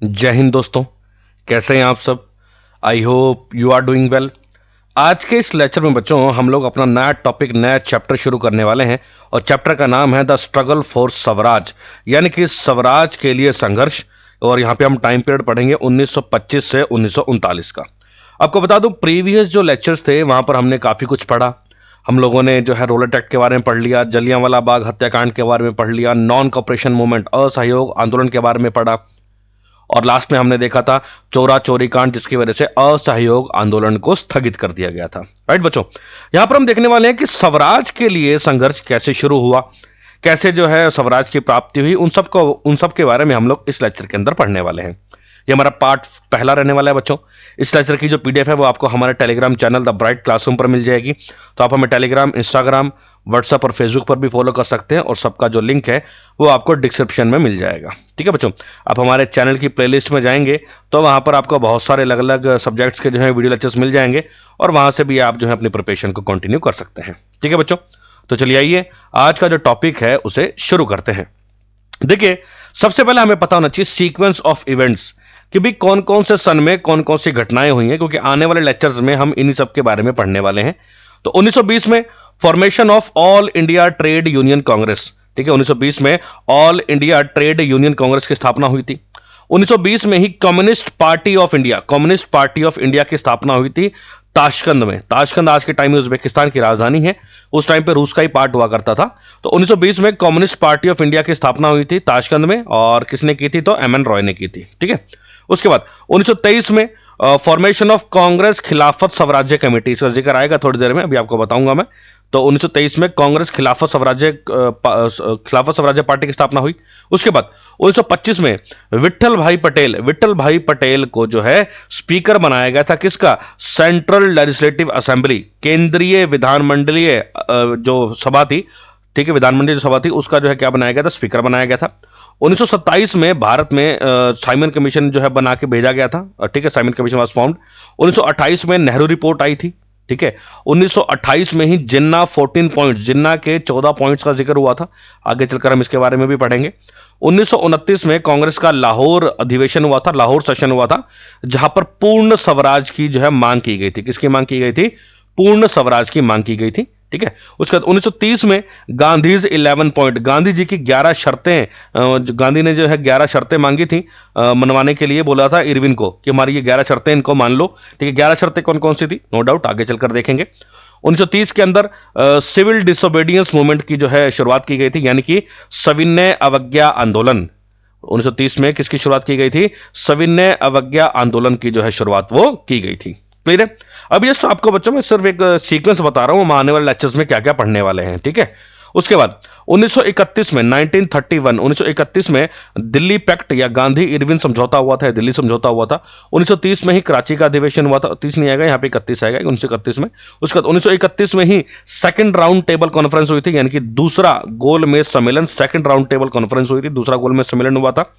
जय हिंद दोस्तों। कैसे हैं आप सब? I hope you are doing well. आज के इस लेक्चर में बच्चों हम लोग अपना नया टॉपिक, नया चैप्टर शुरू करने वाले हैं और चैप्टर का नाम है द स्ट्रगल फॉर स्वराज, यानी कि स्वराज के लिए संघर्ष। और यहाँ पे हम टाइम पीरियड पढ़ेंगे 1925 से 1939 का। आपको बता दूं, प्रीवियस जो लेक्चर्स थे वहाँ पर हमने काफ़ी कुछ पढ़ा। हम लोगों ने जो है रोलेट एक्ट के बारे में पढ़ लिया, जलियांवाला बाग हत्याकांड के बारे में पढ़ लिया, नॉन कॉपरेशन मूवमेंट, असहयोग आंदोलन के बारे में पढ़ा, और लास्ट में हमने देखा था चोरा चोरी कांड, जिसकी वजह से असहयोग आंदोलन को स्थगित कर दिया गया था। राइट बच्चों, यहां पर हम देखने वाले हैं कि स्वराज के लिए संघर्ष कैसे शुरू हुआ, कैसे जो है स्वराज की प्राप्ति हुई, उन सब के बारे में हम लोग इस लेक्चर के अंदर पढ़ने वाले हैं। ये हमारा पार्ट पहला रहने वाला है बच्चों। इस लेक्चर की जो पीडीएफ है वो आपको हमारे Telegram channel the bright classroom पर मिल जाएगी। तो आप हमें टेलीग्राम, इंस्टाग्राम, व्हाट्सएप और फेसबुक पर भी फॉलो कर सकते हैं, और सबका जो लिंक है वो आपको डिस्क्रिप्शन में मिल जाएगा। ठीक है बच्चों, आप हमारे चैनल की प्लेलिस्ट में जाएंगे तो वहाँ पर आपको बहुत सारे अलग अलग सब्जेक्ट्स के जो है वीडियो लेक्चर्स मिल जाएंगे, और वहाँ से भी आप जो है अपनी प्रिपरेशन को कंटिन्यू कर सकते हैं। ठीक है बच्चों, तो चलिए आइए आज का जो टॉपिक है उसे शुरू करते हैं। देखिए, सबसे पहले हमें पता होना चाहिए सीक्वेंस ऑफ इवेंट्स कि भी कौन कौन से सन में कौन कौन सी घटनाएं हुई हैं, क्योंकि आने वाले लेक्चर्स में हम इन्हीं सब के बारे में पढ़ने वाले हैं। तो 1920 में formation of all India trade union Congress. ठीक है, 1920 में all India trade union Congress की स्थापना हुई थी। 1920 में ही कम्युनिस्ट पार्टी ऑफ इंडिया की स्थापना हुई थी ताशकंद में। ताशकंद आज के टाइम में उज्बेकिस्तान की राजधानी है, उस टाइम पे रूस का ही पार्ट हुआ करता था। तो 1920 में कम्युनिस्ट पार्टी ऑफ इंडिया की स्थापना हुई थी ताशकंद में, और किसने की थी? तो एम एन रॉय ने की थी। ठीक है, उसके बाद 1923 में फॉर्मेशन ऑफ कांग्रेस खिलाफत स्वराज्य कमेटी, इसका जिक्र आएगा थोड़ी देर में, अभी आपको बताऊंगा मैं। तो 1923 में कांग्रेस खिलाफत स्वराज्य पार्टी की स्थापना हुई। उसके बाद 1925 में विट्ठल भाई पटेल को जो है स्पीकर बनाया गया था। किसका? सेंट्रल लेजिस्लेटिव असेंबली, केंद्रीय विधानमंडलीय जो सभा थी, ठीक है, विधानमंडलीय जो सभा थी उसका जो है क्या बनाया गया था? स्पीकर बनाया गया था। 1927 में भारत में साइमन कमीशन जो है बना के भेजा गया था। ठीक है, साइमन कमीशन वाज फॉर्म्ड। 1928 में नेहरू रिपोर्ट आई थी। ठीक है, 1928 में ही जिन्ना 14 पॉइंट्स, जिन्ना के 14 पॉइंट्स का जिक्र हुआ था। आगे चलकर हम इसके बारे में भी पढ़ेंगे। 1929 में कांग्रेस का लाहौर अधिवेशन हुआ था, लाहौर सेशन हुआ था, जहां पर पूर्ण स्वराज की जो है मांग की गई थी। किसकी मांग की गई थी? पूर्ण स्वराज की मांग की गई थी। ठीक है, उसके बाद 1930 में गांधीज 11 पॉइंट, गांधी जी की 11 शर्तें, गांधी ने जो है 11 शर्तें मांगी थी मनवाने के लिए। बोला था इरविन को कि हमारी ये 11 शर्तें इनको मान लो। ठीक है, 11 शर्तें कौन कौन सी थी? नो डाउट आगे चलकर देखेंगे। 1930 के अंदर सिविल डिसोबीडियंस मूवमेंट की जो है शुरुआत की गई थी, यानी कि सविनय अवज्ञा आंदोलन। 1930 में किसकी शुरुआत की गई थी? सविनय अवज्ञा आंदोलन की जो है शुरुआत वो की गई थी। क्लियर है? अब जस्ट आपको बच्चों मैं सिर्फ एक सीक्वेंस बता रहा हूं, हम आने वाले लेक्चर्स में क्या क्या पढ़ने वाले हैं। ठीक है, उसके बाद 1931 में 1931 में दिल्ली पैक्ट या गांधी इरविन समझौता हुआ था, दिल्ली समझौता हुआ था। 1930 में ही कराची का अधिवेशन हुआ था। 30 नहीं आएगा यहाँ पे, 31 आएगा, 1931 में। उसके बाद 1931 में ही सेकंड राउंड टेबल कॉन्फ्रेंस हुई थी, यानी कि दूसरा गोलमेज सम्मेलन, सेकंड राउंड टेबल कॉन्फ्रेंस हुई थी, दूसरा गोलमेज सम्मेलन हुआ था।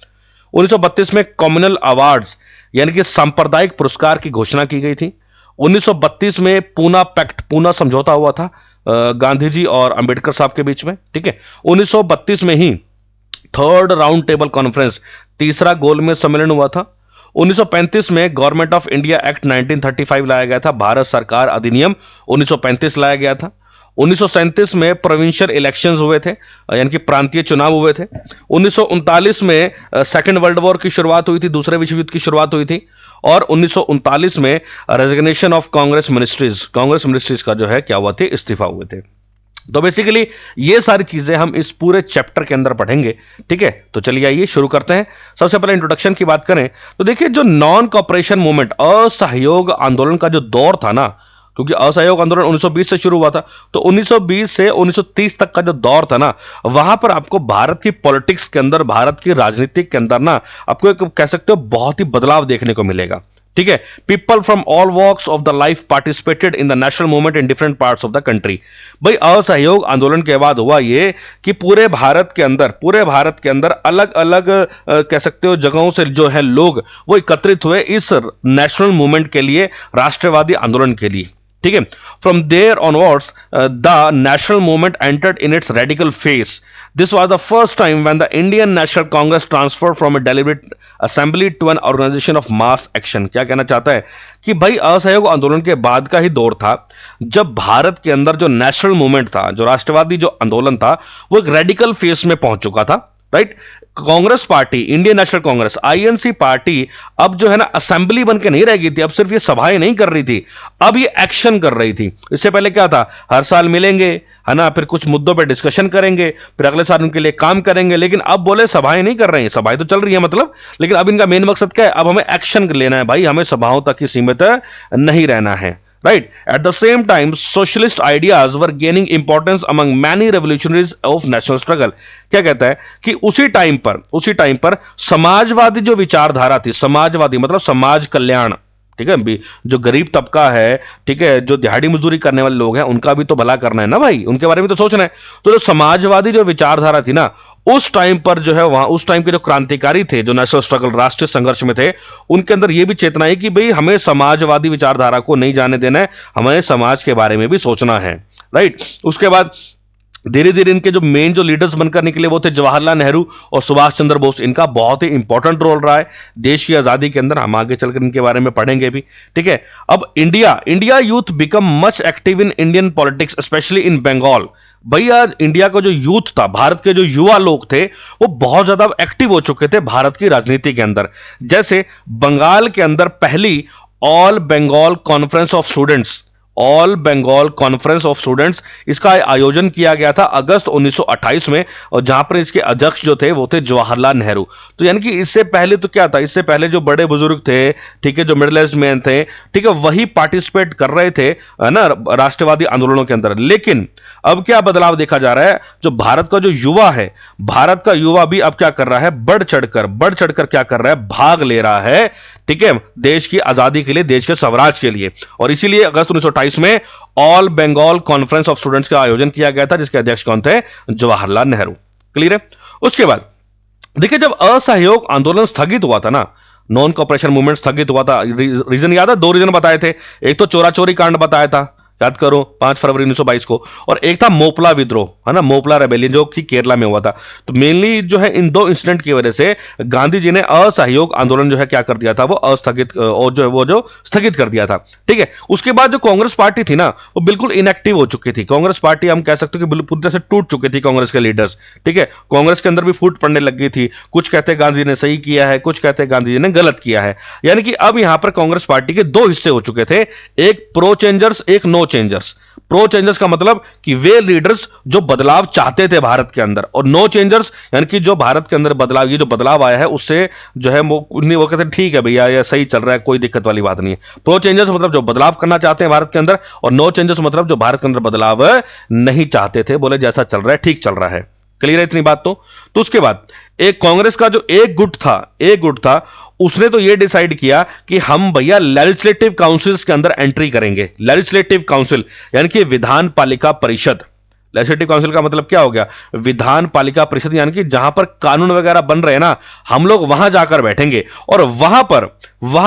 1932 में कम्युनल अवार्ड्स यानी कि सांप्रदायिक पुरस्कार की घोषणा की गई थी। 1932 में पूना पैक्ट, पूना समझौता हुआ था गांधी जी और अंबेडकर साहब के बीच में। ठीक है, 1932 में ही थर्ड राउंड टेबल कॉन्फ्रेंस, तीसरा गोलमेज सम्मेलन हुआ था। 1935 में गवर्नमेंट ऑफ इंडिया एक्ट 1935 लाया गया था, भारत सरकार अधिनियम 1935 लाया गया था। 1937 में प्रोविंशियल इलेक्शंस हुए थे, यानी कि प्रांतीय चुनाव हुए थे। 1939 में सेकेंड वर्ल्ड वॉर की शुरुआत हुई थी, दूसरे विश्व युद्ध की शुरुआत हुई थी। और 1939 में रेजिग्नेशन ऑफ कांग्रेस मिनिस्ट्रीज का जो है क्या हुआ थे? इस्तीफा हुए थे। तो बेसिकली ये सारी चीजें हम इस पूरे चैप्टर के अंदर पढ़ेंगे। ठीक है, तो चलिए आइए शुरू करते हैं। सबसे पहले इंट्रोडक्शन की बात करें तो देखिए, जो नॉन कॉपरेशन मूवमेंट, असहयोग आंदोलन का जो दौर था ना, क्योंकि असहयोग आंदोलन 1920 से शुरू हुआ था, तो 1920 से 1930 तक का जो दौर था ना, वहां पर आपको भारत की पॉलिटिक्स के अंदर, भारत की राजनीति के अंदर ना, आपको एक कह सकते हो बहुत ही बदलाव देखने को मिलेगा। ठीक है, people from all walks of the life participated in the national movement in different parts of the country. भाई, असहयोग आंदोलन के बाद हुआ ये कि पूरे भारत के अंदर अलग अलग कह सकते हो जगहों से जो है लोग वो एकत्रित हुए इस नेशनल मूवमेंट के लिए, राष्ट्रवादी आंदोलन के लिए। ठीक है। From there onwards the national movement entered in its radical phase. This was the first time when the Indian National Congress transfer from a deliberate assembly to an organisation of mass action. क्या कहना चाहता है कि भाई असहयोग आंदोलन के बाद का ही दौर था जब भारत के अंदर जो नेशनल मूवमेंट था, जो राष्ट्रवादी जो आंदोलन था, वो एक रेडिकल फेस में पहुंच चुका था, right. Congress party, Indian National Congress, INC party अब जो है ना असेंबली बन के नहीं रह गई थी, अब सिर्फ ये सभाएं नहीं कर रही थी, अब ये एक्शन कर रही थी। इससे पहले क्या था, हर साल मिलेंगे, है ना, फिर कुछ मुद्दों पे डिस्कशन करेंगे, फिर अगले साल उनके लिए काम करेंगे, लेकिन अब बोले सभाएं नहीं कर रहे हैं। सभाएं तो चल रही है मतलब, लेकिन अब इनका मेन मकसद क्या है, अब हमें एक्शन लेना है भाई, हमें सभाओं तक ही सीमित नहीं रहना है, right? At the same time, socialist ideas were gaining importance among many revolutionaries of national struggle. क्या कहता है कि उसी टाइम पर समाजवादी जो विचारधारा थी, समाजवादी मतलब समाज कल्याण, ठीक है, जो गरीब तबका है, ठीक है, जो दिहाड़ी मजदूरी करने वाले लोग हैं, उनका भी तो भला करना है ना भाई, उनके बारे में तो सोचना है। तो जो समाजवादी जो विचारधारा थी ना, उस टाइम पर जो है वहां उस टाइम के जो क्रांतिकारी थे, जो नेशनल स्ट्रगल राष्ट्रीय संघर्ष में थे, उनके अंदर यह भी चेतना है कि भाई हमें समाजवादी विचारधारा को नहीं जाने देना है, हमें समाज के बारे में भी सोचना है, राइट। उसके बाद धीरे धीरे इनके जो मेन जो लीडर्स बनकर निकले वो थे जवाहरलाल नेहरू और सुभाष चंद्र बोस। इनका बहुत ही इंपॉर्टेंट रोल रहा है देश की आजादी के अंदर, हम आगे चलकर इनके बारे में पढ़ेंगे भी, ठीक है। अब India youth become much active in Indian politics, specially in Bengal. भैया इंडिया का जो यूथ था, भारत के जो युवा लोग थे, वो बहुत ज्यादा एक्टिव हो चुके थे भारत की राजनीति के अंदर। जैसे बंगाल के अंदर पहली all Bengal conference of students, all Bengal conference of students, इसका आयोजन किया गया था अगस्त 1928 में, और जहां पर इसके अध्यक्ष जो थे वो थे जवाहरलाल नेहरू। तो यानी कि इससे पहले तो क्या था, इससे पहले जो बड़े बुजुर्ग थे, ठीक है, जो मिडिल एज मैन थे, ठीक है, वही पार्टिसिपेट कर रहे थे ना राष्ट्रवादी आंदोलनों के अंदर। लेकिन अब क्या बदलाव देखा जा रहा है, जो भारत का जो युवा है, भारत का युवा भी अब क्या कर रहा है, बढ़ चढ़कर क्या कर रहा है, भाग ले रहा है, ठीक है, देश की आजादी के लिए, देश के स्वराज के लिए। और इसीलिए अगस्त 1928 में all Bengal conference of students का आयोजन किया गया था, जिसके अध्यक्ष कौन थे, जवाहरलाल नेहरू। क्लियर है। उसके बाद देखिए, जब असहयोग आंदोलन स्थगित हुआ था ना, नॉन कॉपरेशन मूवमेंट स्थगित हुआ था, रीजन याद है, दो रीजन बताए थे। एक तो चोरा चोरी कांड बताया था, याद करो, 5 फरवरी 1922 को, और एक था मोपला विद्रोह, है ना, मोपला रेबेलियन, जो कि केरला में हुआ था। तो मेनली जो है इन दो इंसिडेंट की वजह से गांधी जी ने असहयोग आंदोलन जो है क्या कर दिया था, वो अस्थगित, और जो है वो जो स्थगित कर दिया था, ठीक है। उसके बाद जो कांग्रेस पार्टी थी ना, वो बिल्कुल इनएक्टिव हो चुकी थी। कांग्रेस पार्टी हम कह सकते हो कि पूरी तरह से टूट चुकी थी, कांग्रेस के लीडर्स, ठीक है। कांग्रेस के अंदर भी फूट पड़ने लग गई थी, कुछ कहते हैं गांधी ने सही किया है, कुछ कहते हैं गांधी जी ने गलत किया है। यानी कि अब यहां पर कांग्रेस पार्टी के दो हिस्से हो चुके थे, एक प्रो चेंजर्स, एक नो चेंजर्स। प्रो चेंजर्स का मतलब कि वे लीडर्स जो बदलाव चाहते थे भारत के अंदर, और नो चेंजर्स यानी कि जो भारत के अंदर बदलाव, ये जो बदलाव आया है उससे जो है वो कहते हैं ठीक है भैया, ये सही चल रहा है, कोई दिक्कत वाली बात नहीं है। प्रो चेंजर्स मतलब जो बदलाव करना चाहते हैं भारत के अंदर, और नो चेंजर्स मतलब जो भारत के अंदर बदलाव नहीं चाहते थे, बोले जैसा चल रहा है ठीक चल रहा है। क्लियर है इतनी बात? तो उसके बाद एक कांग्रेस का जो एक गुट था, उसने तो ये डिसाइड किया कि हम भैया लेजिस्लेटिव काउंसिल्स के अंदर एंट्री करेंगे। लेजिस्लेटिव काउंसिल यानी कि विधान पालिका परिषद। लेजिस्लेटिव काउंसिल का मतलब क्या हो गया, विधान पालिका परिषद, यानी कि जहां पर कानून वगैरह बन रहे हैं ना, हम लोग वहां जाकर बैठेंगे और वहां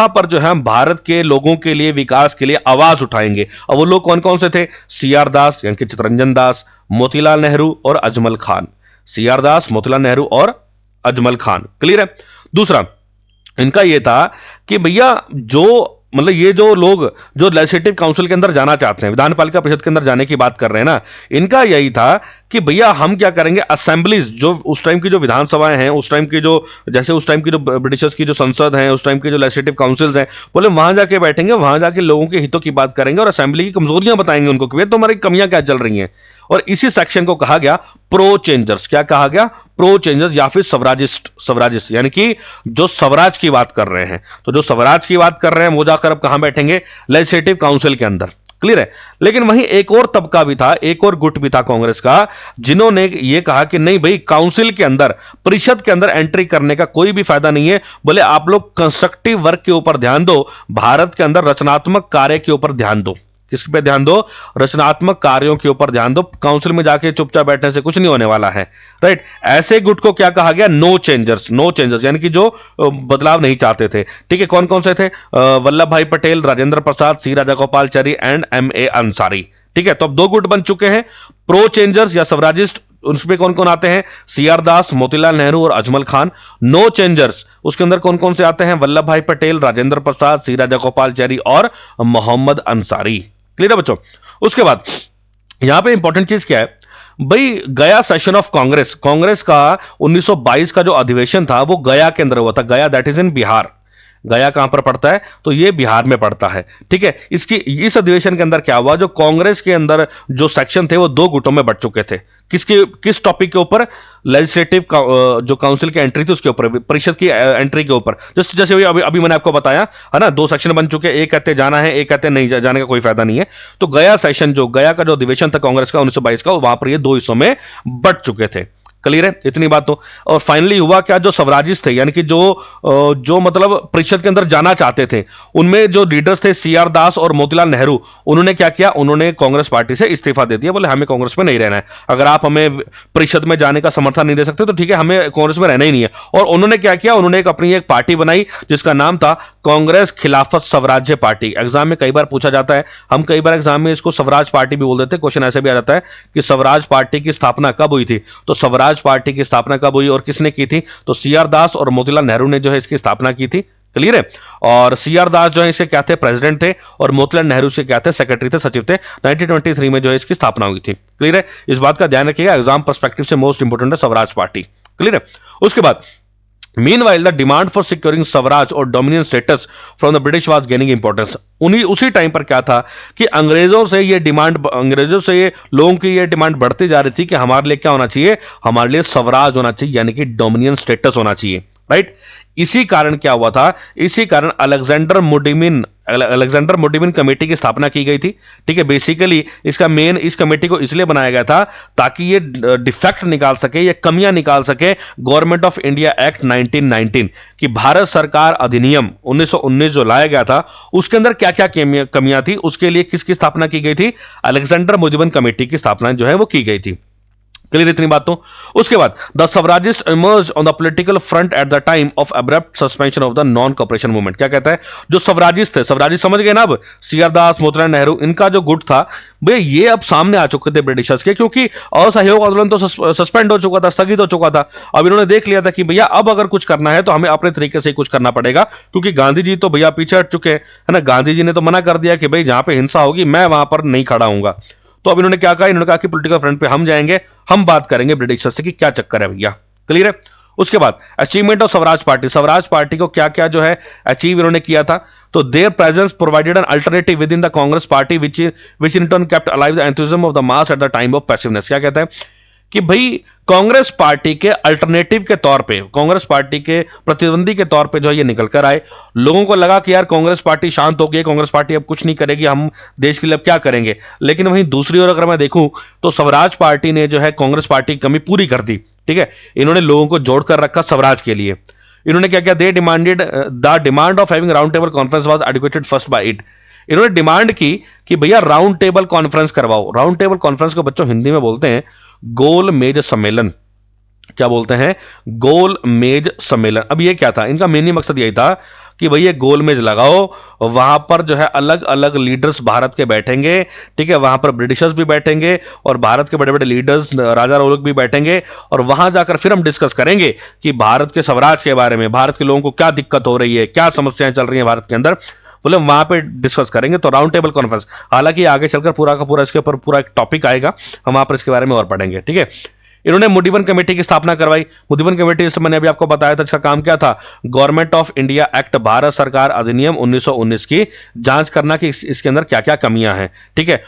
पर जो है हम भारत के लोगों के लिए, विकास के लिए आवाज उठाएंगे। और वो लोग कौन कौन से थे, सीआर दास यानी कि चित्तरंजन दास, मोतीलाल नेहरू और अजमल खान। सीआर दास, मोतीलाल नेहरू और अजमल खान। क्लियर है। दूसरा इनका यह था कि भैया जो मतलब ये जो लोग जो लेजिस्लेटिव काउंसिल के अंदर जाना चाहते हैं, विधान पालिका परिषद के अंदर जाने की बात कर रहे हैं ना, इनका यही था कि भैया हम क्या करेंगे, असेंबलीज जो उस टाइम की जो विधानसभाएं हैं, उस टाइम की जो, जैसे उस टाइम की जो ब्रिटिशर्स की जो संसद है, उस टाइम की जो लेजिस्लेटिव काउंसिल्स हैं, बोले वहां जाके बैठेंगे, वहां जाके लोगों के हितों की बात करेंगे और असेंबली की कमजोरियां बताएंगे उनको कि तुम्हारी कमियां क्या चल रही हैं। और इसी सेक्शन को कहा गया प्रो चेंजर्स। क्या कहा गया, प्रो चेंजर्स या फिर स्वराजिस्ट, यानी कि जो स्वराज की बात कर रहे हैं। तो जो स्वराज की बात कर रहे हैं वो जाकर अब कहां बैठेंगे, लेजिस्लेटिव काउंसिल के अंदर। क्लियर है। लेकिन वहीं एक और तबका भी था, एक और गुट भी था कांग्रेस का, जिन्होंने ये कहा कि नहीं भाई, काउंसिल के अंदर, परिषद के अंदर एंट्री करने का कोई भी फायदा नहीं है। बोले आप लोग कंस्ट्रक्टिव वर्क के ऊपर ध्यान दो, भारत के अंदर रचनात्मक कार्य के ऊपर ध्यान दो। किस पे ध्यान दो? रचनात्मक कार्यों के ऊपर ध्यान दो। काउंसिल में जाके चुपचाप बैठने से कुछ नहीं होने वाला है, राइट। ऐसे गुट को क्या कहा गया? No changers. नो चेंजर्स यानी कि जो बदलाव नहीं चाहते थे, ठीक है। कौन कौन से थे? वल्लभ भाई पटेल, राजेंद्र प्रसाद, सी राजागोपालचारी एंड M.A. अंसारी, ठीक है। तो अब दो गुट बन चुके हैं, प्रो चेंजर्स या स्वराजिस्ट। उसमें कौन कौन आते हैं? C.R. दास, मोतीलाल नेहरू और अजमल खान। नो चेंजर्स उसके अंदर कौन कौन से आते हैं? वल्लभ भाई पटेल, राजेंद्र प्रसाद, सी राजागोपालचारी और मोहम्मद अंसारी। क्लियर है बच्चों? उसके बाद यहां पे इंपॉर्टेंट चीज क्या है भाई? गया सेशन ऑफ कांग्रेस, कांग्रेस का 1922 का जो अधिवेशन था वो गया के अंदर हुआ था। गया दैट इज इन बिहार। गया कहां पर पड़ता है? तो ये बिहार में पड़ता है, ठीक है। इस अधिवेशन के अंदर क्या हुआ? जो कांग्रेस के अंदर जो सेक्शन थे वो दो गुटों में बट चुके थे। किस टॉपिक के ऊपर? लेजिस्लेटिव जो काउंसिल की एंट्री थी उसके ऊपर, परिषद की एंट्री के ऊपर। जैसे अभी मैंने आपको बताया है ना, दो सेक्शन बन चुके, एक कहते जाना है, एक कहते नहीं जाने का कोई फायदा नहीं है। तो गया सेशन, जो गया का जो अधिवेशन था कांग्रेस का 1922 का, वहां पर ये दो हिस्सों में बट चुके थे। क्लियर है? इतनी बात तो। और फाइनली हुआ क्या? जो स्वराजिस्ट थे यानी कि जो मतलब परिषद के अंदर जाना चाहते थे, उनमें जो लीडर्स थे C.R. दास और मोतीलाल नेहरू, उन्होंने क्या किया? उन्होंने कांग्रेस पार्टी से इस्तीफा दे दिया। बोले हमें कांग्रेस में नहीं रहना है, अगर आप हमें परिषद में जाने का समर्थन नहीं दे सकते तो ठीक है, हमें कांग्रेस में रहना ही नहीं है। और उन्होंने क्या किया? उन्होंने अपनी एक पार्टी बनाई जिसका नाम था कांग्रेस खिलाफत स्वराज्य पार्टी। एग्जाम में कई बार पूछा जाता है, हम कई बार एग्जाम में इसको स्वराज पार्टी भी बोल देते हैं। क्वेश्चन ऐसे भी आ जाता है कि स्वराज पार्टी की स्थापना कब हुई थी? तो स्वराज पार्टी की स्थापना कब हुई और किसने की थी? तो C.R. दास और मोतीलाल नेहरू ने जो है इसकी स्थापना की थी। क्लियर है? और C.R. दास जो है इसके क्या थे? प्रेसिडेंट थे, और मोतीलाल नेहरू से क्या थे? सेक्रेटरी थे, सचिव थे। 1923 में जो है इसकी स्थापना हुई थी। क्लियर है? इस बात का ध्यान रखिएगा, एग्जाम पर्सपेक्टिव से मोस्ट इंपोर्टेंट है स्वराज पार्टी। क्लियर है? उसके बाद Meanwhile, the demand for securing Swaraj और dominion status from the British was gaining importance. उसी टाइम पर क्या था कि अंग्रेजों से ये लोगों की ये डिमांड बढ़ती जा रही थी कि हमारे लिए क्या होना चाहिए? हमारे लिए स्वराज होना चाहिए, यानी कि डोमिनियन स्टेटस होना चाहिए, राइट। इसी कारण क्या हुआ था? इसी कारण अलेक्जेंडर मोडिमिन कमेटी की स्थापना की गई थी, ठीक है। बेसिकली इस कमेटी को इसलिए बनाया गया था ताकि ये डिफेक्ट निकाल सके, ये कमियां निकाल सके गवर्नमेंट ऑफ इंडिया एक्ट 1919 कि भारत सरकार अधिनियम 1919 जो लाया गया था उसके अंदर क्या क्या कमियां थी। उसके लिए किसकी स्थापना की गई थी? अलेक्जेंडर मोडिमिन कमेटी की स्थापना जो है वो की गई थी। क्लियर? इतनी बात तो। उसके बाद the Swarajist emerge on the political front eight the time of abrupt suspension of the non cooperation movement. क्या कहता है? जो स्वराजिस्ट थे, स्वराजिस्ट समझ गए ना अब? C.R. दास, मोतीलाल नेहरू, इनका जो गुट था भैया, ये अब सामने आ चुके थे ब्रिटिशर्स के, क्योंकि असहयोग आंदोलन तो सस्पेंड हो चुका था, स्थगित हो चुका था। अब इन्होंने देख लिया था कि भैया अब अगर कुछ करना है तो हमें अपने तरीके से ही कुछ करना पड़ेगा, क्योंकि गांधी जी तो भैया पीछे हट चुके हैं, है ना। गांधी जी ने तो मना कर दिया कि भाई जहां पे हिंसा होगी मैं वहां पर नहीं खड़ा हूंगा। तो अब इन्होंने क्या कहा? इन्होंने कहा कि पॉलिटिकल फ्रंट पे हम जाएंगे, हम बात करेंगे ब्रिटिशर्स से कि क्या चक्कर है भैया। क्लियर है? उसके बाद अचीवमेंट ऑफ स्वराज पार्टी को क्या क्या जो है अचीव इन्होंने किया था? तो their presence provided an alternative with in the Congress party which in turn kept alive the enthusiasm of the mass at the time of passiveness. क्या कहता है कि भाई कांग्रेस पार्टी के अल्टरनेटिव के तौर पे, कांग्रेस पार्टी के प्रतिद्वंदी के तौर पे जो है ये निकल कर आए। लोगों को लगा कि यार कांग्रेस पार्टी शांत हो गई, कांग्रेस पार्टी अब कुछ नहीं करेगी, हम देश के लिए अब क्या करेंगे। लेकिन वहीं दूसरी ओर अगर मैं देखूं तो स्वराज पार्टी ने जो है कांग्रेस पार्टी की कमी पूरी कर दी, ठीक है। इन्होंने लोगों को जोड़कर रखा स्वराज के लिए। इन्होंने क्या किया? They demanded the demand of having round table conference was educated first by it. इन्होंने डिमांड की कि भैया राउंड टेबल कॉन्फ्रेंस करवाओ। राउंड टेबल कॉन्फ्रेंस को बच्चों हिंदी में बोलते हैं गोल मेज सम्मेलन। क्या बोलते हैं? गोल मेज सम्मेलन। अब ये क्या था? इनका मेन मकसद यही था कि भैया गोल मेज लगाओ, वहां पर जो है अलग अलग लीडर्स भारत के बैठेंगे, ठीक है। वहां पर ब्रिटिशर्स भी बैठेंगे और भारत के बड़े बड़े लीडर्स राजा लोग भी बैठेंगे, और वहां जाकर फिर हम डिस्कस करेंगे कि भारत के स्वराज के बारे में, भारत के लोगों को क्या दिक्कत हो रही है, क्या समस्याएं चल रही हैं भारत के अंदर, बोले वहां पे डिस्कस करेंगे। तो राउंड टेबल कॉन्फ्रेंस, हालांकि आगे चलकर पूरा का पूरा इसके ऊपर पूरा एक टॉपिक आएगा, हम वहां पर इसके बारे में और पढ़ेंगे, ठीक है। इन्होंने मुडिमन कमेटी की स्थापना करवाई। मुडिमन कमेटी, जैसे मैंने अभी आपको बताया था, इसका काम क्या था? Government of India act, Bharat सरकार अधिनियम 1919 की जांच करना कि इसके अंदर क्या क्या कमियां हैं, ठीक है।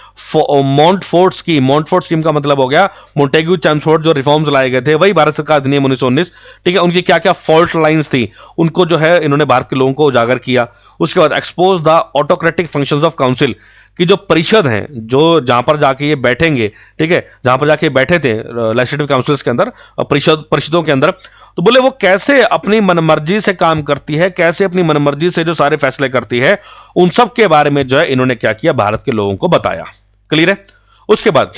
मॉन्टफोर्ट स्कीम का मतलब हो गया मोंटेग्यू चैम्सफोर्ड, जो रिफॉर्म्स लाए गए थे वही भारत सरकार अधिनियम 1919, ठीक है। उनकी क्या क्या फॉल्ट लाइंस थी उनको जो है इन्होंने भारत के लोगों को उजागर किया। उसके बाद expose the autocratic functions of council, कि जो परिषद हैं, जो जहां पर जाके ये बैठेंगे, ठीक है, जहां पर जाके बैठे थे लेजिस्लेटिव काउंसिल्स के अंदर, परिषदों के अंदर, तो बोले वो कैसे अपनी मनमर्जी से काम करती है, कैसे अपनी मनमर्जी से जो सारे फैसले करती है, उन सब के बारे में जो है इन्होंने क्या किया, भारत के लोगों को बताया। क्लियर है। उसके बाद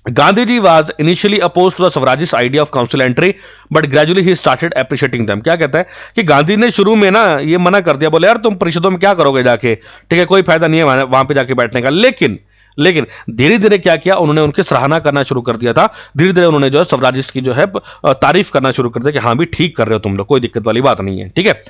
गांधी जी was initially opposed to the suffragist idea of council entry, but gradually he started appreciating them। क्या कहता है कि गांधी ने शुरू में ना ये मना कर दिया, बोले यार तुम परिषदों में क्या करोगे जाके, ठीक है, कोई फायदा नहीं है वहां पे जाके बैठने का। लेकिन धीरे धीरे क्या किया, उन्होंने उनकी सराहना करना शुरू कर दिया था। धीरे धीरे उन्होंने जो है सफराजिस्ट की जो है तारीफ करना शुरू कर दिया कि हाँ भी ठीक कर रहे हो तुम लोग, कोई दिक्कत वाली बात नहीं है। ठीक है।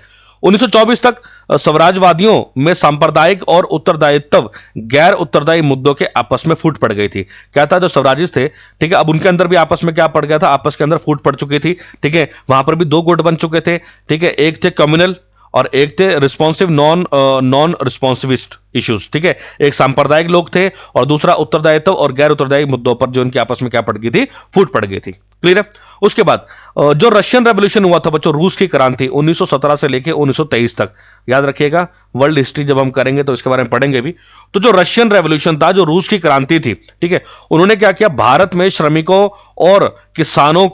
1924 तक स्वराजवादियों में सांप्रदायिक और उत्तरदायित्व गैर उत्तरदायी मुद्दों के आपस में फूट पड़ गई थी। क्या था, जो स्वराजिस्ट थे, ठीक है, अब उनके अंदर भी आपस में क्या पड़ गया था, आपस के अंदर फूट पड़ चुकी थी। ठीक है, वहां पर भी दो गुट बन चुके थे। ठीक है, एक थे कम्युनल और एक थे रिस्पॉन्सिव नॉन रिस्पॉन्सिविस्ट इश्यूज। ठीक है, एक सांप्रदायिक लोग थे और दूसरा उत्तरदायित्व और गैर उत्तरदायी मुद्दों पर जो उनके आपस में क्या पड़ गई थी, फूट पड़ गई थी। क्लियर है। उसके बाद जो रशियन रेवोल्यूशन हुआ था बच्चों, रूस की क्रांति 1917 से लेकर 1923 तक, याद रखिएगा, वर्ल्ड हिस्ट्री जब हम करेंगे तो इसके बारे में पढ़ेंगे भी। तो जो रशियन रेवोल्यूशन था, जो रूस की क्रांति थी, ठीक है, उन्होंने क्या किया, भारत में श्रमिकों और किसानों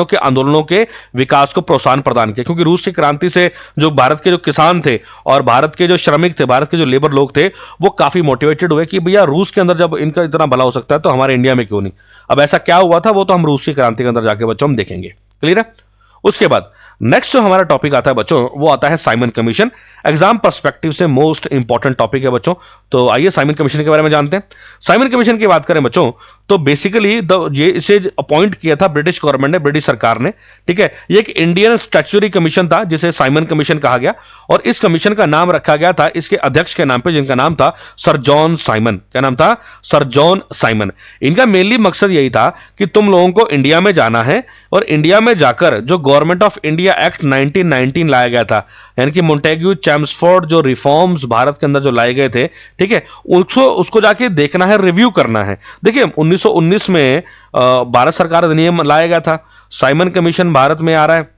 के आंदोलनों के विकास को प्रोत्साहन प्रदान किया। क्योंकि रूस की क्रांति से जो भारत के जो किसान थे और भारत के जो श्रमिक थे, भारत के जो लेबर लोग थे, वो काफी मोटिवेटेड हुए कि भैया रूस के अंदर जब इनका इतना भला हो सकता है तो हमारे इंडिया में क्यों नहीं। अब ऐसा क्या हुआ था वो तो हम रूस की क्रांति के अंदर जाके बच्चों हम देखेंगे। क्लियर है। उसके बाद नेक्स्ट जो हमारा टॉपिक आता है बच्चों, वो आता है साइमन कमीशन। एग्जाम पर्सपेक्टिव से मोस्ट इंपॉर्टेंट टॉपिक है बच्चों। तो आइए साइमन कमीशन के बारे में जानते हैं। साइमन कमीशन की बात करें बच्चों, तो बेसिकली ये इसे अपॉइंट किया था ब्रिटिश गवर्नमेंट ने, ब्रिटिश सरकार ने। ठीक है, ये एक इंडियन स्टैट्यूटरी कमीशन था जिसे साइमन कमीशन कहा गया, और इस कमीशन का नाम रखा गया था इसके अध्यक्ष के नाम पे, जिनका नाम था सर जॉन साइमन। क्या नाम था? Sir John Simon. इनका मेनली मकसद यही था कि तुम लोगों को इंडिया में जाना है और इंडिया में जाकर जो गवर्नमेंट ऑफ इंडिया एक्ट 1919 लाया गया था, यानी कि मोंटेग्यू चैम्सफोर्ड जो रिफॉर्म्स भारत के अंदर जो लाए गए थे, ठीक है, उसको जाके देखना है, रिव्यू करना है। देखिए 1919 में भारत सरकार अधिनियम लाया गया था, साइमन कमीशन भारत में आ रहा है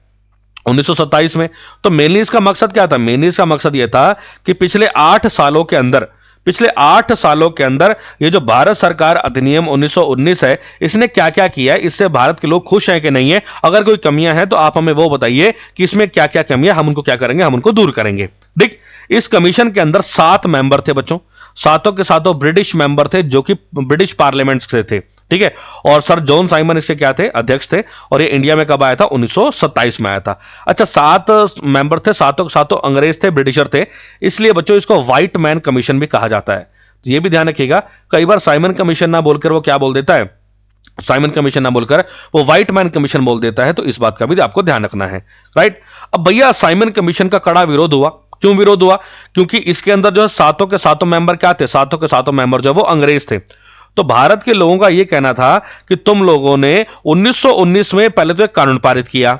1927 में। तो मेनली इसका मकसद क्या था? मेनली इसका मकसद यह था कि पिछले 8 सालों के अंदर ये जो भारत सरकार अधिनियम 1919 है, इसने क्या क्या किया है, इससे भारत के लोग खुश हैं कि नहीं है। अगर कोई कमियां हैं तो आप हमें वो बताइए कि इसमें क्या क्या कमियां, हम उनको क्या करेंगे, हम उनको दूर करेंगे। देख, इस कमीशन के अंदर 7 मेंबर थे बच्चों, सातों के सातों ब्रिटिश मेंबर थे जो कि ब्रिटिश पार्लियामेंट से थे। ठीक है, और सर जॉन साइमन इसके क्या थे? अध्यक्ष थे। और ये इंडिया में कब आया था? 1927 में आया था। अच्छा, 7 मेंबर थे, सातों के सातों अंग्रेज थे, ब्रिटिशर थे, इसलिए बच्चों इसको व्हाइट मैन कमीशन भी कहा जाता है। तो ये भी ध्यान रखिएगा, कई बार साइमन कमीशन ना बोलकर वो क्या बोल देता है, साइमन कमीशन ना बोलकर वो व्हाइट मैन कमीशन बोल देता है, तो इस बात का भी आपको ध्यान रखना है। राइट। अब भैया साइमन कमीशन का कड़ा विरोध हुआ। क्यों विरोध हुआ? क्योंकि इसके अंदर जो है सातों के सातों मेंबर क्या थे? सातों के सातों मेंबर जो है वो अंग्रेज थे। तो भारत के लोगों का यह कहना था कि तुम लोगों ने 1919 में पहले तो एक कानून पारित किया,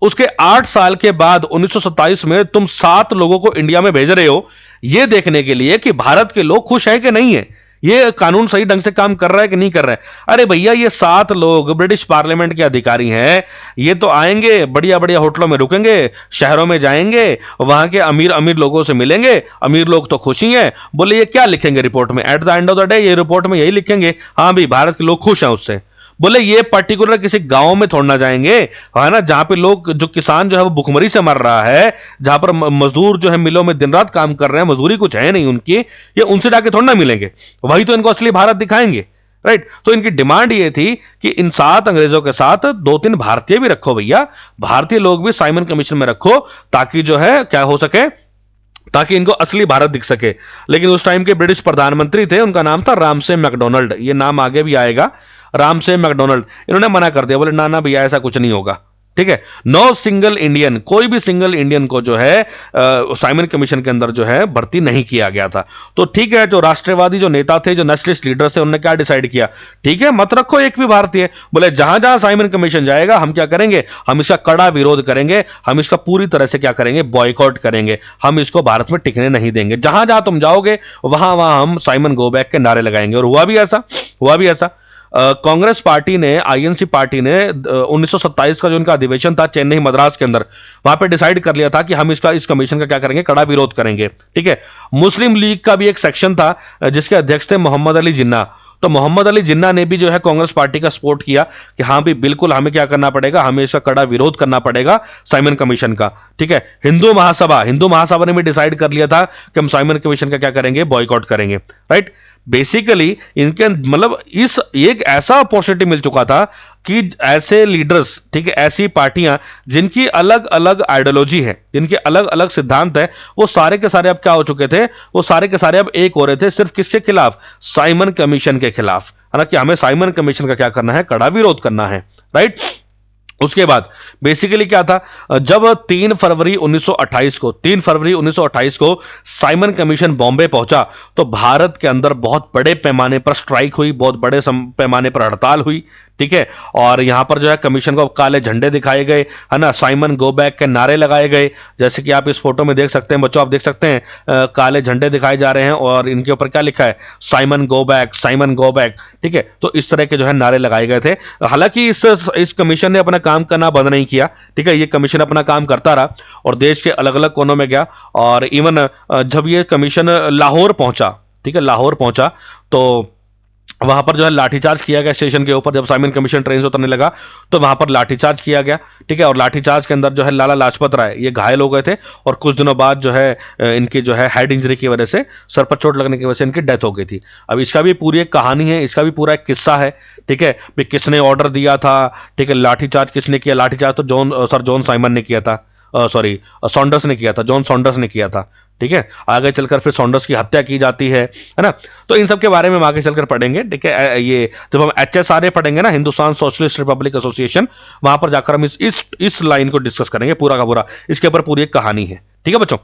उसके 8 साल के बाद 1927 में तुम 7 लोगों को इंडिया में भेज रहे हो, यह देखने के लिए कि भारत के लोग खुश हैं कि नहीं है, ये कानून सही ढंग से काम कर रहा है कि नहीं कर रहा है। अरे भैया, ये 7 लोग ब्रिटिश पार्लियामेंट के अधिकारी हैं, ये तो आएंगे, बढ़िया बढ़िया होटलों में रुकेंगे, शहरों में जाएंगे, वहां के अमीर अमीर लोगों से मिलेंगे, अमीर लोग तो खुश ही हैं। बोले ये क्या लिखेंगे रिपोर्ट में? At the end of the day ये रिपोर्ट में यही लिखेंगे, हाँ भाई भारत के लोग खुश हैं उससे। बोले ये पर्टिकुलर किसी गांव में थोड़ा ना जाएंगे, है ना, जहां पे लोग, जो किसान जो है वो भुखमरी से मर रहा है, जहां पर मजदूर जो है मिलों में दिन रात काम कर रहे हैं, मजदूरी कुछ है नहीं उनकी, ये उनसे जाके थोड़ा ना मिलेंगे, वही तो इनको असली भारत दिखाएंगे। राइट। तो इनकी डिमांड ये थी कि इन 7 अंग्रेजों के साथ 2-3 भारतीय भी रखो भैया, भारतीय लोग भी साइमन कमीशन में रखो, ताकि जो है क्या हो सके, ताकि इनको असली भारत दिख सके। लेकिन उस टाइम के ब्रिटिश प्रधानमंत्री थे, उनका नाम था रामसे मैकडोनल्ड, ये नाम आगे भी आएगा, रामसे मैकडोनल्ड। इन्होंने मना कर दिया, बोले ना ना भैया ऐसा कुछ नहीं होगा। ठीक है, नो सिंगल इंडियन, कोई भी सिंगल इंडियन को जो है साइमन कमीशन के अंदर जो है भर्ती नहीं किया गया था। तो ठीक है, जो राष्ट्रवादी जो नेता थे, जो नेशनलिस्ट लीडर्स थे, उन्होंने क्या डिसाइड किया, ठीक है मत रखो एक भी भारतीय। बोले जहां जहां साइमन कमीशन जाएगा हम क्या करेंगे, हम इसका कड़ा विरोध करेंगे, हम इसका पूरी तरह से क्या करेंगे, बॉयकॉट करेंगे, हम इसको भारत में टिकने नहीं देंगे। जहां जहां तुम जाओगे वहां वहां हम साइमन गो बैक के नारे लगाएंगे। और हुआ भी ऐसा। कांग्रेस पार्टी ने, आईएनसी पार्टी ने 1927 का जो उनका अधिवेशन था चेन्नई मद्रास के अंदर, वहां पे डिसाइड कर लिया था कि हम इस कमीशन का क्या करेंगे, कड़ा विरोध करेंगे। ठीक है। मुस्लिम लीग का भी एक सेक्शन था जिसके अध्यक्ष थे मोहम्मद अली जिन्ना। तो मोहम्मद अली जिन्ना ने भी जो है कांग्रेस पार्टी का सपोर्ट किया कि हाँ भी बिल्कुल हमें क्या करना पड़ेगा, हमें इसका कड़ा विरोध करना पड़ेगा साइमन कमीशन का। ठीक है। हिंदू महासभा ने भी डिसाइड कर लिया था कि हम साइमन कमीशन का क्या करेंगे, बॉयकॉट करेंगे। राइट। बेसिकली इनके मतलब इस एक ऐसा अपॉर्चुनिटी मिल चुका था कि ऐसे लीडर्स, ठीक है, ऐसी पार्टियां जिनकी अलग अलग आइडियोलॉजी है, जिनके अलग अलग सिद्धांत है, वो सारे के सारे अब क्या हो चुके थे, वो सारे के सारे अब एक हो रहे थे सिर्फ किसके खिलाफ, साइमन कमीशन के खिलाफ। हालांकि हमें साइमन कमीशन का क्या करना है, कड़ा विरोध करना है। राइट। उसके बाद बेसिकली क्या था, जब 3 फरवरी 1928 को साइमन कमीशन बॉम्बे पहुंचा तो भारत के अंदर बहुत बड़े पैमाने पर स्ट्राइक हुई, बहुत बड़े पैमाने पर हड़ताल हुई। ठीक है। और यहां पर जो है कमीशन को काले झंडे दिखाए गए, है ना, साइमन गो बैक के नारे लगाए गए, जैसे कि आप इस फोटो में देख सकते हैं बच्चों, आप देख सकते हैं काले झंडे दिखाए जा रहे हैं और इनके ऊपर क्या लिखा है, Simon go back, Simon go back. ठीक है। तो इस तरह के जो है नारे लगाए गए थे। हालांकि इस कमीशन ने अपना काम करना बंद नहीं किया। ठीक है। ये कमीशन अपना काम करता रहा और देश के अलग अलग कोनों में गया। और इवन जब ये कमीशन लाहौर पहुंचा, ठीक है, लाहौर पहुंचा तो वहां पर जो है लाठीचार्ज किया गया स्टेशन के ऊपर। जब साइमन कमीशन ट्रेन से उतरने लगा तो वहां पर लाठीचार्ज किया गया। ठीक है। और लाठीचार्ज के अंदर जो है लाला लाजपत राय ये घायल हो गए थे और कुछ दिनों बाद जो है इनकी जो है हेड इंजरी की वजह से, सर पर चोट लगने की वजह से इनकी डेथ हो गई थी। अब इसका भी पूरी एक कहानी है, इसका भी पूरा एक किस्सा है। ठीक है। भी किसने ऑर्डर दिया था, ठीक है, लाठीचार्ज किसने किया, लाठीचार्ज तो जॉन साइमन ने किया था, सॉरी सॉन्डर्स ने किया था, जॉन सॉन्डर्स ने किया था। ठीक है। आगे चलकर फिर सॉन्डर्स की हत्या की जाती है ना। तो इन सब के बारे में हम आगे चलकर पढ़ेंगे। ठीक है। ये जब हम HSRA पढ़ेंगे ना, हिंदुस्तान सोशलिस्ट रिपब्लिक एसोसिएशन, वहां पर जाकर हम इस लाइन को डिस्कस करेंगे पूरा का पूरा। इसके ऊपर पूरी एक कहानी है। ठीक है बच्चों।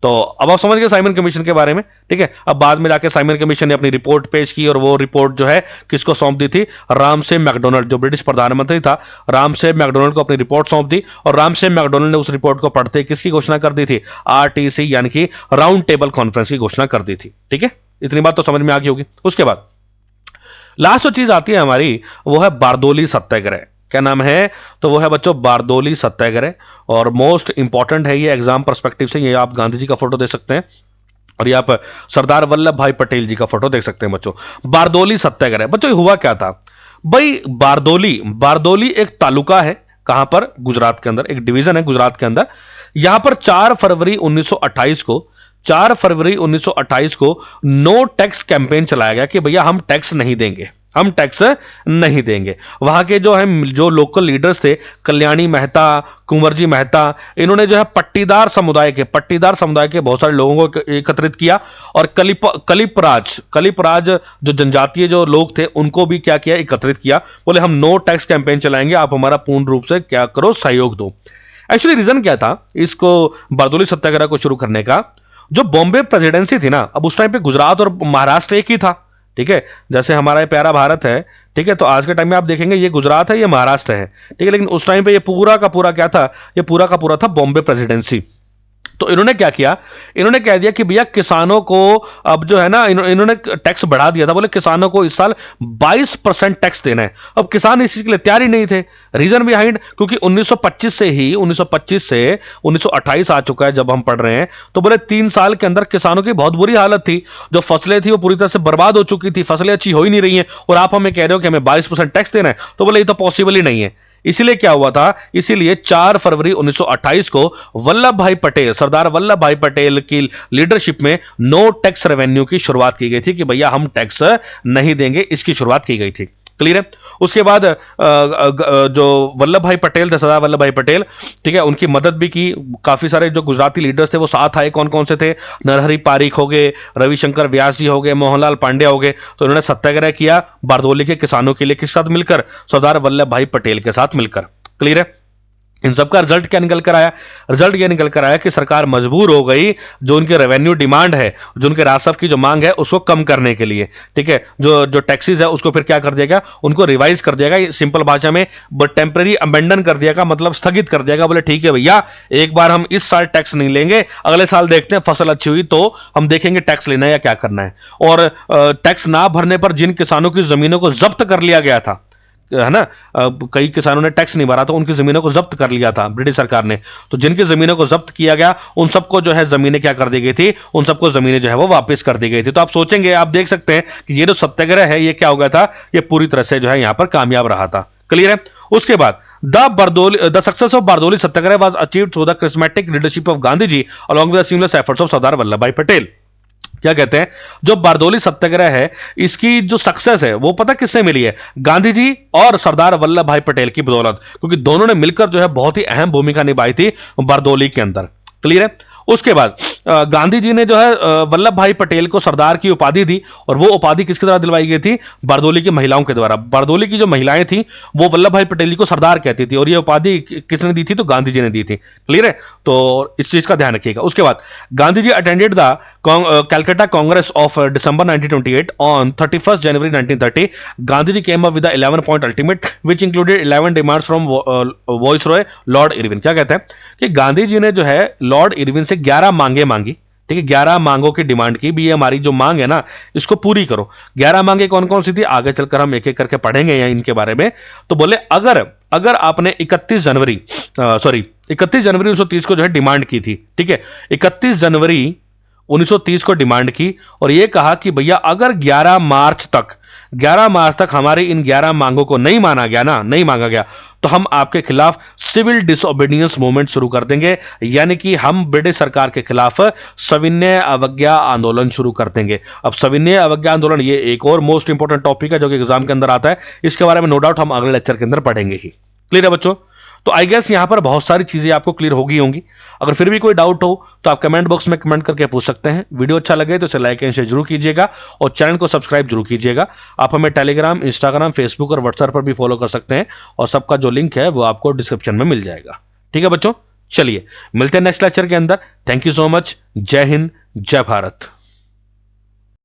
तो अब आप समझ गए साइमन कमीशन के बारे में। ठीक है। अब बाद में जाके साइमन कमीशन ने अपनी रिपोर्ट पेश की और वो रिपोर्ट जो है किसको सौंप दी थी, रामसे मैकडोनल्ड, जो ब्रिटिश प्रधानमंत्री था, रामसे मैकडोनल्ड को अपनी रिपोर्ट सौंप दी। और रामसे मैकडोनल्ड ने उस रिपोर्ट को पढ़ते किसकी घोषणा कर दी थी, RTC यानी कि राउंड टेबल कॉन्फ्रेंस की घोषणा कर दी थी। ठीक है। इतनी बात तो समझ में आ गई होगी। उसके बाद लास्ट जो चीज आती है हमारी, वो है बारदोली सत्याग्रह। क्या नाम है, तो वो है बच्चों बारदोली सत्याग्रह। और मोस्ट इंपॉर्टेंट है ये एग्जाम पर्सपेक्टिव से। ये आप गांधी जी का फोटो देख सकते हैं और ये आप सरदार वल्लभ भाई पटेल जी का फोटो देख सकते हैं बच्चों। बारदोली सत्याग्रह बच्चों हुआ क्या था भाई, बारदोली एक तालुका है, कहां पर, गुजरात के अंदर, एक डिवीजन है गुजरात के अंदर। यहां पर 4 फरवरी 1928 को नो टैक्स कैंपेन चलाया गया कि भैया हम टैक्स नहीं देंगे, हम टैक्स नहीं देंगे। वहां के जो लोकल लीडर्स थे, कल्याणी मेहता, कुंवरजी मेहता, इन्होंने जो है पट्टीदार समुदाय के बहुत सारे लोगों को एकत्रित किया और कलिपराज जो जनजातीय जो लोग थे उनको भी क्या किया, एकत्रित किया। बोले हम नो टैक्स कैंपेन चलाएंगे, आप हमारा पूर्ण रूप से क्या करो, सहयोग दो। एक्चुअली रीजन क्या था इसको बारदोली सत्याग्रह को शुरू करने का, जो बॉम्बे प्रेसिडेंसी थी ना, अब उस टाइम पे गुजरात और महाराष्ट्र एक ही था। ठीक है। जैसे हमारा ये प्यारा भारत है, ठीक है, तो आज के टाइम में आप देखेंगे ये गुजरात है, ये महाराष्ट्र है। ठीक है। लेकिन उस टाइम पे ये पूरा का पूरा क्या था, ये पूरा का पूरा था बॉम्बे प्रेसिडेंसी। तो इन्होंने क्या किया, इन्होंने कह दिया कि भैया किसानों को अब जो है ना, इन्होंने टैक्स बढ़ा दिया था। बोले किसानों को इस साल 22% टैक्स देना है। अब किसान इस चीज के लिए तैयार ही नहीं थे। रीजन बिहाइंड, क्योंकि 1925 से 1928 आ चुका है जब हम पढ़ रहे हैं, तो बोले 3 साल के अंदर किसानों की बहुत बुरी हालत थी। जो फसलें थी वो पूरी तरह से बर्बाद हो चुकी थी, फसलें अच्छी हो ही नहीं रही हैं और आप हमें कह रहे हो कि हमें 22% टैक्स देना है। तो बोले ये तो पॉसिबल ही नहीं है। इसीलिए क्या हुआ था, इसीलिए 4 फरवरी 1928 को सरदार वल्लभ भाई पटेल की लीडरशिप में नो टैक्स रेवेन्यू की शुरुआत की गई थी कि भैया हम टैक्स नहीं देंगे, इसकी शुरुआत की गई थी। क्लियर है। उसके बाद जो वल्लभ भाई पटेल थे, सरदार वल्लभ भाई पटेल, ठीक है, उनकी मदद भी की। काफी सारे जो गुजराती लीडर्स थे वो साथ आए। कौन कौन से थे, नरहरि पारीख हो गए, रविशंकर व्यास जी हो गए, मोहनलाल पांड्या हो गए। तो उन्होंने सत्याग्रह किया बारदोली के किसानों के लिए, किस साथ मिलकर, सरदार वल्लभ भाई पटेल के साथ मिलकर। क्लियर है। इन सबका रिजल्ट क्या निकल कर आया? रिजल्ट ये निकल कर आया कि सरकार मजबूर हो गई जो उनके रेवेन्यू डिमांड है, जो उनके राजस्व की जो मांग है उसको कम करने के लिए, ठीक है, जो जो टैक्सेस है उसको फिर क्या कर दिया गया, उनको रिवाइज कर दिया गया, सिंपल भाषा में टेम्पररी अमेंडन कर दिया गया, मतलब स्थगित कर दिया गया। बोले ठीक है भैया, एक बार हम इस साल टैक्स नहीं लेंगे, अगले साल देखते हैं फसल अच्छी हुई तो हम देखेंगे टैक्स लेना है या क्या करना है। और टैक्स ना भरने पर जिन किसानों की जमीनों को जब्त कर लिया गया था, है ना, कई किसानों ने टैक्स नहीं भरा तो उनकी जमीनों को जब्त कर लिया था ब्रिटिश सरकार ने। तो जिनकी जमीनों को जब्त किया गया उन सबको जो है जमीनें क्या कर दी गई थी, उन सबको जमीनें जो है वो वापस कर दी गई थी। तो आप सोचेंगे, आप देख सकते हैं कि ये जो सत्याग्रह है ये क्या हो गया था, ये पूरी तरह से जो है यहां पर कामयाब रहा था। क्लियर है? उसके बाद the success of Bardoli Satyagraha was achieved through the charismatic leadership of Gandhi ji along with the seamless efforts of Sardar Vallabh Bhai Patel. क्या कहते हैं, जो बारदोली सत्याग्रह है इसकी जो सक्सेस है वो पता किससे मिली है? गांधी जी और सरदार वल्लभ भाई पटेल की बदौलत, क्योंकि दोनों ने मिलकर जो है बहुत ही अहम भूमिका निभाई थी बारदोली के अंदर। क्लियर है? उसके बाद गांधी जी ने जो है वल्लभ भाई पटेल को सरदार की उपाधि दी, और वो उपाधि किसके द्वारा दिलवाई गई थी? बारदोली की महिलाओं के द्वारा। बारदोली की जो महिलाएं थी वो वल्लभ भाई पटेल जी को सरदार कहती थी, और ये उपाधि किसने दी थी? तो गांधी जी ने दी थी। क्लियर है? तो इस चीज का ध्यान रखिएगा। उसके बाद Gandhi ji attended the Calcutta Congress of December 1928 on 31 January 1930। Gandhi ji came up with 11 point ultimate which included 11 demands from viceroy Lord Irwin. क्या कहते हैं कि गांधी जी ने जो है लॉर्ड इरविन से 11 मांगे मांगी, ठीक है, 11 मांगों की डिमांड की भी, ये हमारी जो मांग है ना इसको पूरी करो। 11 मांगे कौन कौन सी थी आगे चलकर हम एक एक करके पढ़ेंगे या इनके बारे में। तो बोले अगर आपने 31 जनवरी 1930 को जो है डिमांड की थी, ठीक है, 31 जनवरी 1930 को डिमांड की, और यह कहा कि भैया अगर 11 मार्च तक हमारी इन 11 मांगों को नहीं मांगा गया तो हम आपके खिलाफ सिविल डिसओबीडियंस मूवमेंट शुरू कर देंगे, यानी कि हम ब्रिटिश सरकार के खिलाफ सविनय अवज्ञा आंदोलन शुरू कर देंगे। अब सविनय अवज्ञा आंदोलन ये एक और मोस्ट इंपोर्टेंट टॉपिक है जो कि एग्जाम के अंदर आता है, इसके बारे में नो डाउट हम अगले लेक्चर के अंदर पढ़ेंगे ही। क्लियर है बच्चों? तो आई गेस यहां पर बहुत सारी चीजें आपको क्लियर होंगी। अगर फिर भी कोई डाउट हो तो आप कमेंट बॉक्स में कमेंट करके पूछ सकते हैं। वीडियो अच्छा लगे तो इसे लाइक एंड शेयर जरूर कीजिएगा, और चैनल को सब्सक्राइब जरूर कीजिएगा। आप हमें टेलीग्राम, इंस्टाग्राम, फेसबुक और व्हाट्सएप पर भी फॉलो कर सकते हैं, और सबका जो लिंक है वो आपको डिस्क्रिप्शन में मिल जाएगा। ठीक है बच्चों, चलिए मिलते हैं नेक्स्ट लेक्चर के अंदर। Thank you so much. जय हिंद, जय भारत।